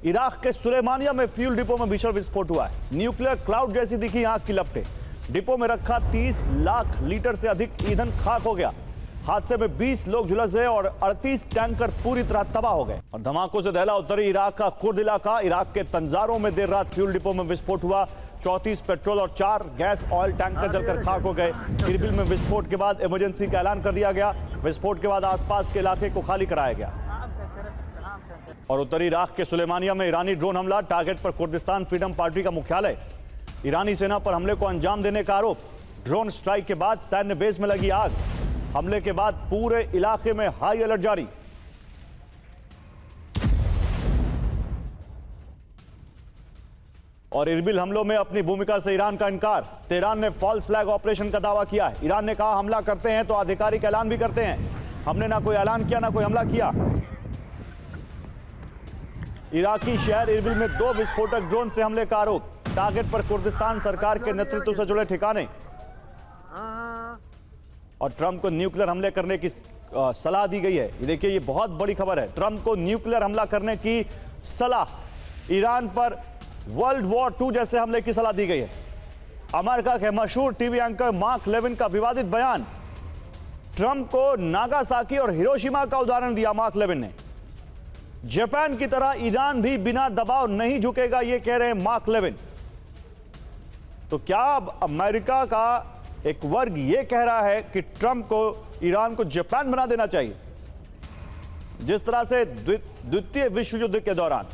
Iraq के Sulaymaniyah में fuel depot में भीषण विस्फोट हुआ है। न्यूक्लियर क्लाउड जैसी दिखी आग की लपटें। डिपो में रखा 30 लाख लीटर से अधिक ईंधन खाक हो गया। हादसे में 20 लोग झुलसे और 38 टैंकर पूरी तरह तबाह हो गए। और धमाकों से दहला उत्तरी इराक का कुर्द इलाका। इराक के तंजारों में देर रात फ्यूल डिपो में विस्फोट हुआ। 34 पेट्रोल और 4 गैस ऑयल टैंकर जलकर खाक हो गए। इरबिल में विस्फोट के बाद इमरजेंसी का ऐलान कर दिया गया। विस्फोट के बाद आसपास के इलाके को खाली कराया गया। और उत्तरी इराक के सुलेमानिया में ईरानी ड्रोन हमला। टारगेट पर कुर्दिस्तान फ्रीडम पार्टी का मुख्यालय। ईरानी सेना पर हमले को अंजाम देने का आरोप। ड्रोन स्ट्राइक के बाद सैन्य बेस में लगी आग। हमले के बाद पूरे इलाके में हाई अलर्ट जारी। और इरबिल हमलों में अपनी भूमिका से ईरान का इनकार। तेहरान ने फॉल्स फ्लैग ऑपरेशन का दावा किया है। ईरान ने कहा हमला करते हैं तो आधिकारिक ऐलान भी करते हैं। हमने ना कोई ऐलान किया ना कोई हमला किया। इराकी शहर इरबिल में 2 विस्फोटक ड्रोन से हमले का आरोप। टारगेट पर कुर्दिस्तान सरकार के नेतृत्व से जुड़े ठिकाने। और ट्रंप को न्यूक्लियर हमले करने की सलाह दी गई है। देखिए, ये बहुत बड़ी खबर है। ट्रंप को न्यूक्लियर हमला करने की सलाह। ईरान पर वर्ल्ड वॉर 2 जैसे हमले की सलाह दी गई है। अमेरिका के मशहूर टीवी एंकर मार्क लेविन का विवादित बयान। ट्रंप को नागासाकी और हिरोशिमा का उदाहरण दिया मार्क लेविन ने। जापान की तरह ईरान भी बिना दबाव नहीं झुकेगा, ये कह रहे हैं मार्क लेविन। तो क्या अब अमेरिका का एक वर्ग यह कह रहा है कि ट्रंप को ईरान को जापान बना देना चाहिए? जिस तरह से द्वितीय विश्व युद्ध के दौरान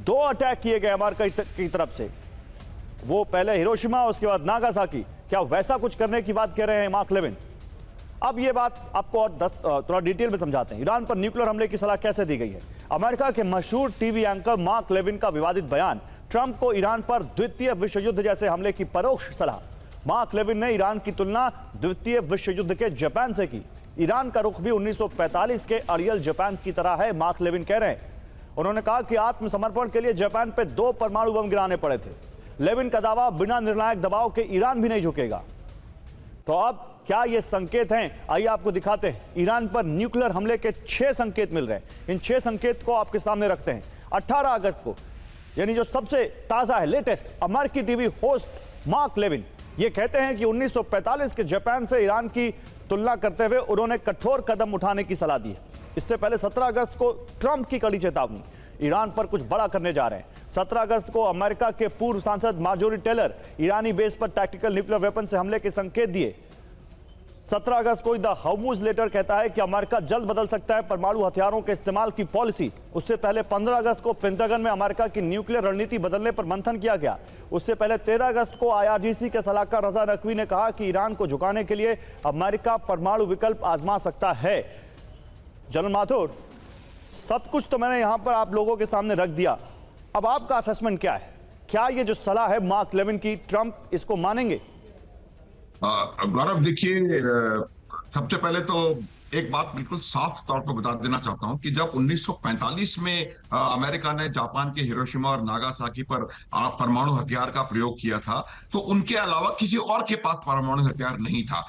2 अटैक किए गए अमेरिका की तरफ से, वो पहले हिरोशिमा उसके बाद नागासाकी, क्या वैसा कुछ करने की बात कह रहे हैं मार्क लेविन? अब ये बात आपको और थोड़ा डिटेल में समझाते हैं। ईरान पर न्यूक्लियर हमले की सलाह कैसे दी गई है। अमेरिका के मशहूर टीवी एंकर मार्क लेविन का विवादित बयान। ट्रंप को ईरान पर द्वितीय विश्व युद्ध जैसे हमले की परोक्ष सलाह। मार्क लेविन ने ईरान की तुलना द्वितीय विश्व युद्ध के जापान से की। ईरान का रुख भी 1945 के अड़ियल जापान की तरह है, मार्क लेविन कह रहे हैं। उन्होंने कहा कि आत्मसमर्पण के लिए जापान पे 2 परमाणु बम गिराने पड़े थे। लेविन का दावा, बिना निर्णायक दबाव के ईरान भी नहीं झुकेगा। तो अब क्या ये संकेत हैं? आइए आपको दिखाते हैं। ईरान पर न्यूक्लियर हमले के 6 संकेत मिल रहे हैं। इन 6 संकेत को आपके सामने रखते हैं। 18 अगस्त को, यानी जो सबसे ताजा है, लेटेस्ट, अमेरिकी टीवी होस्ट मार्क लेविन ये कहते हैं कि 1945 के जापान से ईरान की तुलना करते हुए उन्होंने कठोर कदम उठाने की सलाह दी है। इससे पहले 17 अगस्त को ट्रंप की कड़ी चेतावनी, ईरान पर कुछ बड़ा करने जा रहे हैं। 17 अगस्त को अमेरिका के पूर्व सांसद मार्जोरी टेलर ईरानी बेस पर टैक्टिकल न्यूक्लियर वेपन से हमले के संकेत दिए। 17 अगस्त को द हर्मुज लेटर कहता है कि अमेरिका जल्द बदल सकता है परमाणु हथियारों के इस्तेमाल की पॉलिसी। उससे पहले 15 अगस्त को पेंटागन में अमेरिका की न्यूक्लियर रणनीति बदलने पर मंथन किया गया। उससे पहले 13 अगस्त को IRGC के सलाहकार रजा नकवी ने कहा कि ईरान को झुकाने के लिए अमेरिका परमाणु विकल्प आजमा सकता है। जनरल माथुर, सब कुछ तो मैंने यहां पर आप लोगों के सामने रख दिया। अब आपका असेसमेंट क्या है? क्या ये जो सलाह है मार्क लेविन की, ट्रंप इसको मानेंगे? गौरव, देखिए, सबसे पहले तो एक बात बिल्कुल साफ तौर पर बता देना चाहता हूं कि जब 1945 में अमेरिका ने जापान के हिरोशिमा और नागासाकी पर परमाणु हथियार का प्रयोग किया था, तो उनके अलावा किसी और के पास परमाणु हथियार नहीं था।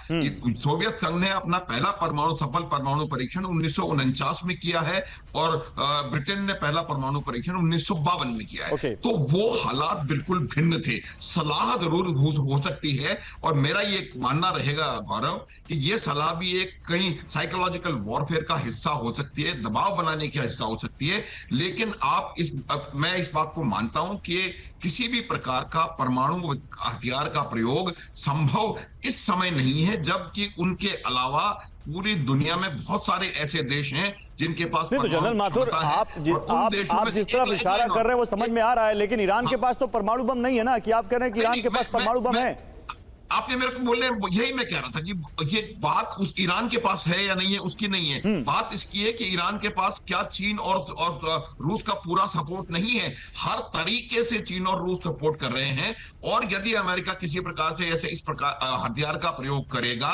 सोवियत संघ ने अपना पहला सफल परमाणु परीक्षण 1949 में किया है और ब्रिटेन ने पहला परमाणु परीक्षण 1952 में किया है। तो वो हालात बिल्कुल भिन्न थे। सलाह जरूर हो सकती है, और मेरा ये मानना रहेगा गौरव कि ये सलाह भी एक कहीं साइकोलॉजिकल वॉरफेयर का हिस्सा हो सकती है, दबाव बनाने का हिस्सा हो सकती है। लेकिन मैं इस बात को मानता हूं कि किसी भी प्रकार का परमाणु हथियार का प्रयोग संभव इस समय नहीं है, जबकि उनके अलावा पूरी दुनिया में बहुत सारे ऐसे देश हैं जिनके पास तो जनरल माथुर, आप जिस तरफ इशारा कर रहे हैं वो समझ में आ रहा है, लेकिन ईरान के पास तो परमाणु बम नहीं है ना, कि आप कह रहे हैं कि ईरान के पास परमाणु बम है। आपने मेरे को बोले, यही मैं कह रहा था कि ये बात उस ईरान के पास है या नहीं है उसकी नहीं है। बात इसकी है कि ईरान के पास क्या चीन और रूस का पूरा सपोर्ट नहीं है। हर तरीके से चीन और रूस सपोर्ट कर रहे हैं, और यदि अमेरिका किसी प्रकार से ऐसे इस प्रकार हथियार का प्रयोग करेगा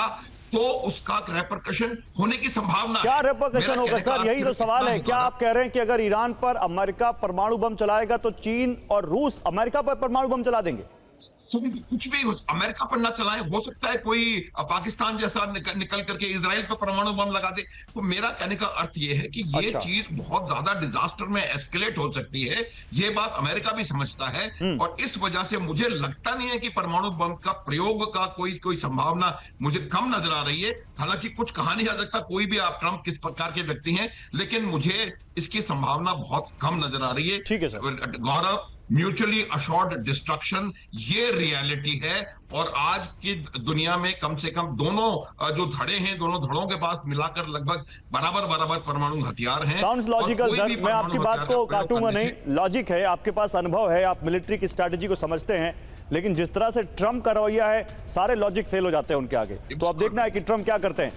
तो उसका रेपरकशन होने की संभावना। क्या रेपरकशन होगा सर? यही तो सवाल है। क्या आप कह रहे हैं कि अगर ईरान पर अमेरिका परमाणु बम चलाएगा तो चीन और रूस अमेरिका पर परमाणु बम चला देंगे? कुछ भी अमेरिका पर ना चलाएं, हो सकता है कोई पाकिस्तान जैसा निकल करके इजराइल पर परमाणु बम लगा दे। तो मेरा कहने का अर्थ ये है कि ये अच्छा। चीज बहुत ज्यादा डिजास्टर में एस्केलेट हो सकती है। ये बात अमेरिका भी समझता है और इस वजह से मुझे लगता नहीं है कि परमाणु बम का प्रयोग का कोई संभावना मुझे कम नजर आ रही है। हालांकि कुछ कहा नहीं जा सकता, कोई भी आप ट्रंप किस प्रकार के व्यक्ति हैं, लेकिन मुझे इसकी संभावना बहुत कम नजर आ रही है। ठीक है सर। गौरव, म्यूचुअली अशोर्ड डिस्ट्रक्शन ये रियलिटी है। और आज की दुनिया में कम से कम दोनों जो धड़े हैं, दोनों धड़ों के पास मिलाकर लगभग बराबर बराबर परमाणु हथियार हैं। साउंड्स लॉजिकल सर, मैं आपकी बात को काटूंगा नहीं, लॉजिक है, आपके पास अनुभव है, आप मिलिट्री की स्ट्रैटेजी को समझते हैं, लेकिन जिस तरह से ट्रंप का रवैया है, सारे लॉजिक फेल हो जाते हैं उनके आगे। तो अब देखना है कि ट्रंप क्या करते हैं।